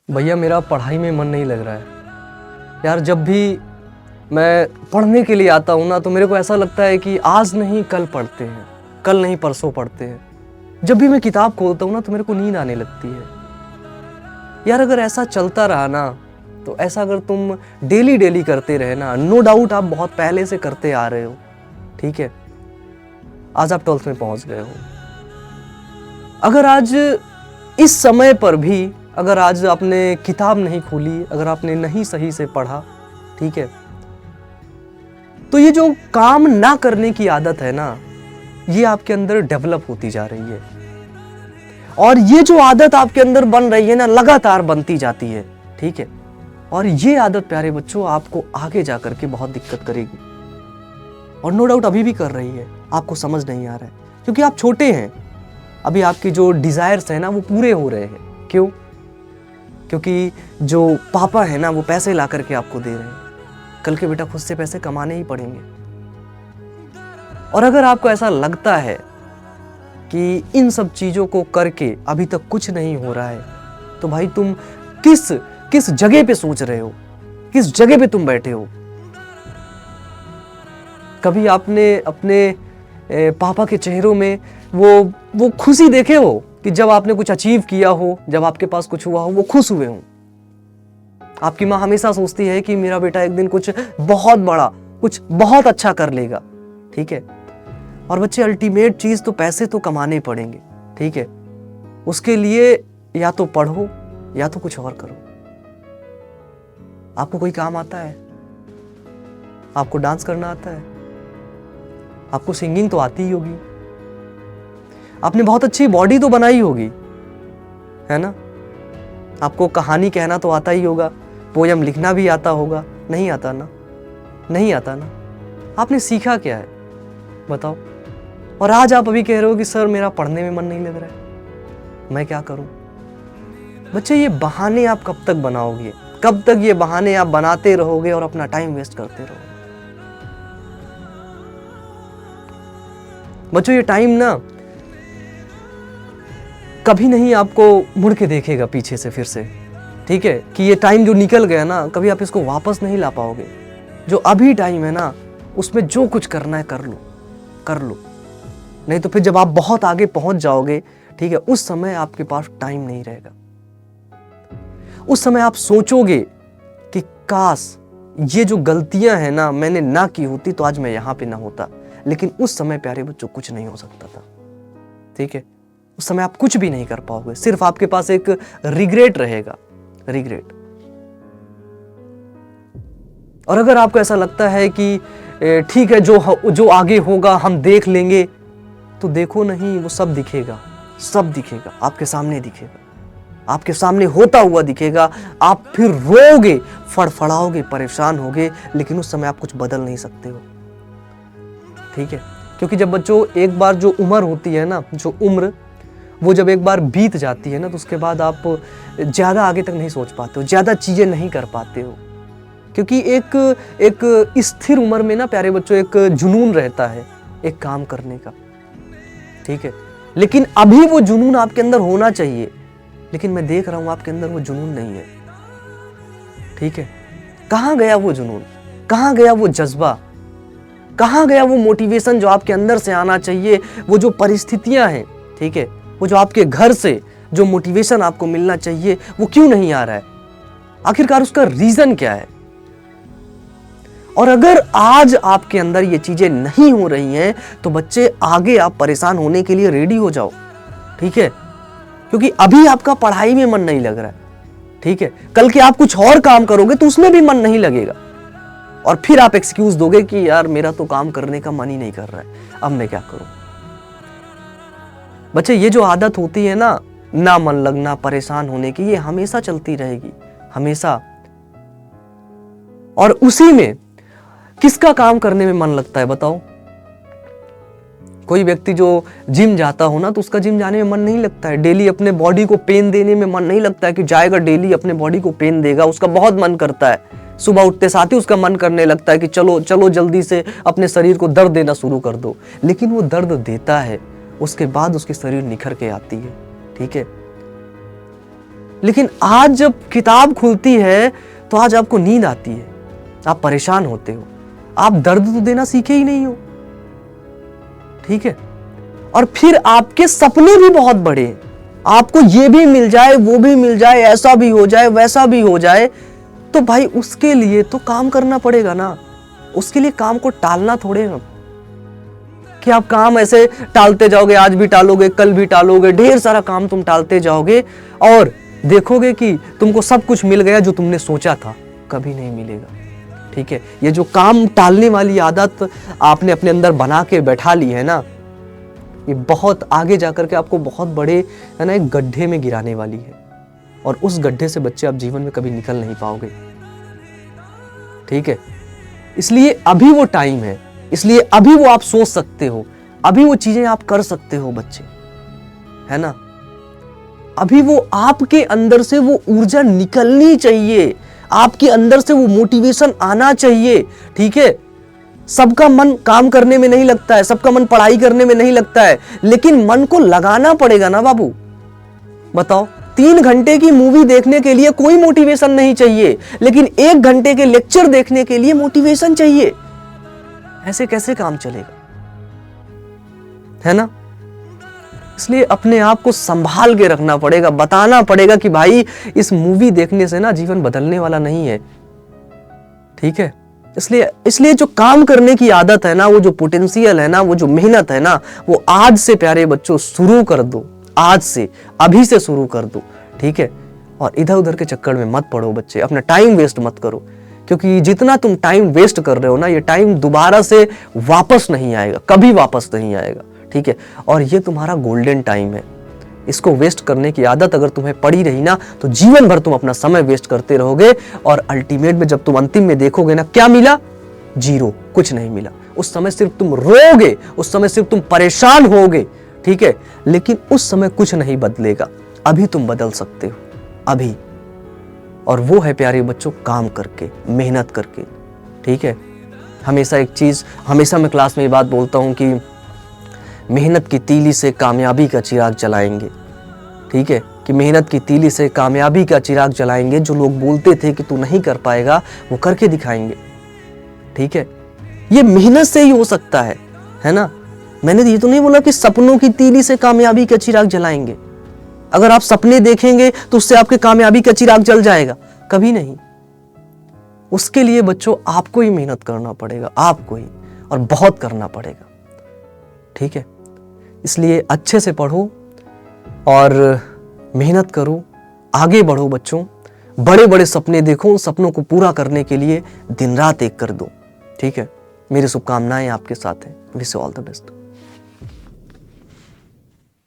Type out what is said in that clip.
भैया मेरा पढ़ाई में मन नहीं लग रहा है यार। जब भी मैं पढ़ने के लिए आता हूँ ना तो मेरे को ऐसा लगता है कि आज नहीं कल पढ़ते हैं, कल नहीं परसों पढ़ते हैं। जब भी मैं किताब खोलता हूँ ना तो मेरे को नींद आने लगती है। यार अगर ऐसा चलता रहा ना तो ऐसा अगर तुम डेली डेली करते रहे ना, नो डाउट आप बहुत पहले से करते आ रहे हो, ठीक है, आज आप 12th में पहुंच गए हो। अगर आज इस समय पर भी अगर आज आपने किताब नहीं खोली, अगर आपने नहीं सही से पढ़ा, ठीक है, तो ये जो काम ना करने की आदत है ना, ये आपके अंदर डेवलप होती जा रही है। और ये जो आदत आपके अंदर बन रही है ना, लगातार बनती जाती है, ठीक है। और ये आदत प्यारे बच्चों आपको आगे जाकर के बहुत दिक्कत करेगी। और नो डाउट अभी भी कर रही है, आपको समझ नहीं आ रहा है क्योंकि आप छोटे हैं। अभी आपके जो डिजायर्स है ना वो पूरे हो रहे हैं। क्यों? क्योंकि जो पापा है ना वो पैसे ला करके आपको दे रहे हैं। कल के बेटा खुद से पैसे कमाने ही पड़ेंगे। और अगर आपको ऐसा लगता है कि इन सब चीजों को करके अभी तक कुछ नहीं हो रहा है, तो भाई तुम किस जगह पे सोच रहे हो, किस जगह पे तुम बैठे हो? कभी आपने अपने पापा के चेहरों में वो खुशी देखे हो कि जब आपने कुछ अचीव किया हो, जब आपके पास कुछ हुआ हो, वो खुश हुए हो? आपकी माँ हमेशा सोचती है कि मेरा बेटा एक दिन कुछ बहुत बड़ा, कुछ बहुत अच्छा कर लेगा, ठीक है। और बच्चे अल्टीमेट चीज तो पैसे तो कमाने पड़ेंगे, ठीक है। उसके लिए या तो पढ़ो या तो कुछ और करो। आपको कोई काम आता है? आपको डांस करना आता है? आपको सिंगिंग तो आती ही होगी। आपने बहुत अच्छी बॉडी तो बनाई होगी, है ना। आपको कहानी कहना तो आता ही होगा, पोयम लिखना भी आता होगा। नहीं आता ना? नहीं आता ना? आपने सीखा क्या है बताओ? और आज आप अभी कह रहे हो कि सर मेरा पढ़ने में मन नहीं लग रहा है, मैं क्या करूं? बच्चे ये बहाने आप कब तक बनाओगे? कब तक ये बहाने आप बनाते रहोगे और अपना टाइम वेस्ट करते रहोगे? बच्चों ये टाइम ना कभी नहीं आपको मुड़ के देखेगा पीछे से फिर से, ठीक है। कि ये टाइम जो निकल गया ना, कभी आप इसको वापस नहीं ला पाओगे। जो अभी टाइम है ना, उसमें जो कुछ करना है कर लो। नहीं तो फिर जब आप बहुत आगे पहुंच जाओगे, ठीक है, उस समय आपके पास टाइम नहीं रहेगा। उस समय आप सोचोगे कि काश ये जो गलतियां हैं ना मैंने ना की होती तो आज मैं यहां पे ना होता। लेकिन उस समय प्यारे बच्चों कुछ नहीं हो सकता था, ठीक है। उस समय आप कुछ भी नहीं कर पाओगे, सिर्फ आपके पास एक रिग्रेट रहेगा, रिग्रेट। और अगर आपको ऐसा लगता है कि ठीक है जो आगे होगा हम देख लेंगे, तो देखो नहीं, वो सब दिखेगा, सब दिखेगा, आपके सामने दिखेगा, आपके सामने होता हुआ दिखेगा। आप फिर रोओगे, फड़फड़ाओगे, परेशान होगे, लेकिन उस समय आप कुछ बदल नहीं सकते हो, ठीक है। क्योंकि जब बच्चों एक बार जो उम्र होती है ना, जो उम्र वो जब एक बार बीत जाती है ना, तो उसके बाद आप ज्यादा आगे तक नहीं सोच पाते हो, ज्यादा चीजें नहीं कर पाते हो। क्योंकि एक स्थिर उम्र में ना प्यारे बच्चों एक जुनून रहता है एक काम करने का, ठीक है। लेकिन अभी वो जुनून आपके अंदर होना चाहिए, लेकिन मैं देख रहा हूं आपके अंदर वो जुनून नहीं है, ठीक है। कहां गया वो जुनून? कहां गया वो जज्बा? कहां गया वो मोटिवेशन जो आपके अंदर से आना चाहिए? वो जो परिस्थितियां हैं, ठीक है, वो जो आपके घर से जो मोटिवेशन आपको मिलना चाहिए, वो क्यों नहीं आ रहा है? आखिरकार उसका रीजन क्या है? और अगर आज आपके अंदर ये चीजें नहीं हो रही हैं, तो बच्चे आगे आप परेशान होने के लिए रेडी हो जाओ, ठीक है। क्योंकि अभी आपका पढ़ाई में मन नहीं लग रहा है, ठीक है। कल के आप कुछ और काम करोगे तो उसमें भी मन नहीं लगेगा, और फिर आप एक्सक्यूज दोगे कि यार मेरा तो काम करने का मन ही नहीं कर रहा है, अब मैं क्या करूं? बच्चे ये जो आदत होती है ना मन लगना, परेशान होने की, ये हमेशा चलती रहेगी, हमेशा। और उसी में किसका काम करने में मन लगता है बताओ? कोई व्यक्ति जो जिम जाता हो ना, तो उसका जिम जाने में मन नहीं लगता है। डेली अपने बॉडी को पेन देने में मन नहीं लगता है कि जाएगा डेली अपने बॉडी को पेन देगा। उसका बहुत मन करता है, सुबह उठते साथ ही उसका मन करने लगता है कि चलो चलो जल्दी से अपने शरीर को दर्द देना शुरू कर दो। लेकिन वो दर्द देता है, उसके बाद उसकी शरीर निखर के आती है, ठीक है। लेकिन आज जब किताब खुलती है तो आज आपको नींद आती है, आप परेशान होते हो, आप दर्द तो देना सीखे ही नहीं हो, ठीक है। और फिर आपके सपने भी बहुत बड़े हैं, आपको ये भी मिल जाए, वो भी मिल जाए, ऐसा भी हो जाए, वैसा भी हो जाए, तो भाई उसके लिए तो काम करना पड़ेगा ना। उसके लिए काम को टालना थोड़े ना कि आप काम ऐसे टालते जाओगे, आज भी टालोगे, कल भी टालोगे, ढेर सारा काम तुम टालते जाओगे और देखोगे कि तुमको सब कुछ मिल गया जो तुमने सोचा था। कभी नहीं मिलेगा, ठीक है। ये जो काम टालने वाली आदत आपने अपने अंदर बना के बैठा ली है ना, ये बहुत आगे जाकर के आपको बहुत बड़े है ना एक गड्ढे में गिराने वाली है, और उस गड्ढे से बच्चे आप जीवन में कभी निकल नहीं पाओगे, ठीक है। इसलिए अभी वो टाइम है, इसलिए अभी वो आप सोच सकते हो, अभी वो चीजें आप कर सकते हो बच्चे, है ना। अभी वो आपके अंदर से वो ऊर्जा निकलनी चाहिए, आपके अंदर से वो मोटिवेशन आना चाहिए, ठीक है। सबका मन काम करने में नहीं लगता है, सबका मन पढ़ाई करने में नहीं लगता है, लेकिन मन को लगाना पड़ेगा ना बाबू। बताओ, 3 घंटे की मूवी देखने के लिए कोई मोटिवेशन नहीं चाहिए, लेकिन 1 घंटे के लेक्चर देखने के लिए मोटिवेशन चाहिए। ऐसे कैसे काम चलेगा, है ना। इसलिए अपने आप को संभाल के रखना पड़ेगा, बताना पड़ेगा कि भाई इस मूवी देखने से ना जीवन बदलने वाला नहीं है, ठीक है। इसलिए जो काम करने की आदत है ना, वो जो पोटेंशियल है ना, वो जो मेहनत है ना, वो आज से प्यारे बच्चों शुरू कर दो, आज से, अभी से शुरू कर दो, ठीक है। और इधर उधर के चक्कर में मत पड़ो बच्चे, अपना टाइम वेस्ट मत करो, क्योंकि जितना तुम टाइम वेस्ट कर रहे हो ना, ये टाइम दोबारा से वापस नहीं आएगा, कभी वापस नहीं आएगा, ठीक है। और ये तुम्हारा गोल्डन टाइम है, इसको वेस्ट करने की आदत अगर तुम्हें पड़ी रही ना, तो जीवन भर तुम अपना समय वेस्ट करते रहोगे, और अल्टीमेट में जब तुम अंतिम में देखोगे ना, क्या मिला? जीरो, कुछ नहीं मिला। उस समय सिर्फ तुम रोओगे, उस समय सिर्फ तुम परेशान होगे, ठीक है, लेकिन उस समय कुछ नहीं बदलेगा। अभी तुम बदल सकते हो, अभी, और वो है प्यारे बच्चों काम करके, मेहनत करके, ठीक है। हमेशा मैं क्लास में ये बात बोलता हूं कि मेहनत की तीली से कामयाबी का चिराग जलाएंगे, ठीक है, कि मेहनत की तीली से कामयाबी का चिराग जलाएंगे। जो लोग बोलते थे कि तू नहीं कर पाएगा, वो करके दिखाएंगे, ठीक है। ये मेहनत से ही हो सकता है ना। मैंने ये तो नहीं बोला कि सपनों की तीली से कामयाबी का चिराग जलाएंगे। अगर आप सपने देखेंगे तो उससे आपके कामयाबी का चिराग जल जाएगा? कभी नहीं। उसके लिए बच्चों आपको ही मेहनत करना पड़ेगा, आपको ही, और बहुत करना पड़ेगा, ठीक है। इसलिए अच्छे से पढ़ो और मेहनत करो, आगे बढ़ो बच्चों, बड़े बड़े सपने देखो, उन सपनों को पूरा करने के लिए दिन रात एक कर दो, ठीक है। मेरी शुभकामनाएं आपके साथ हैं। Wish you all the best.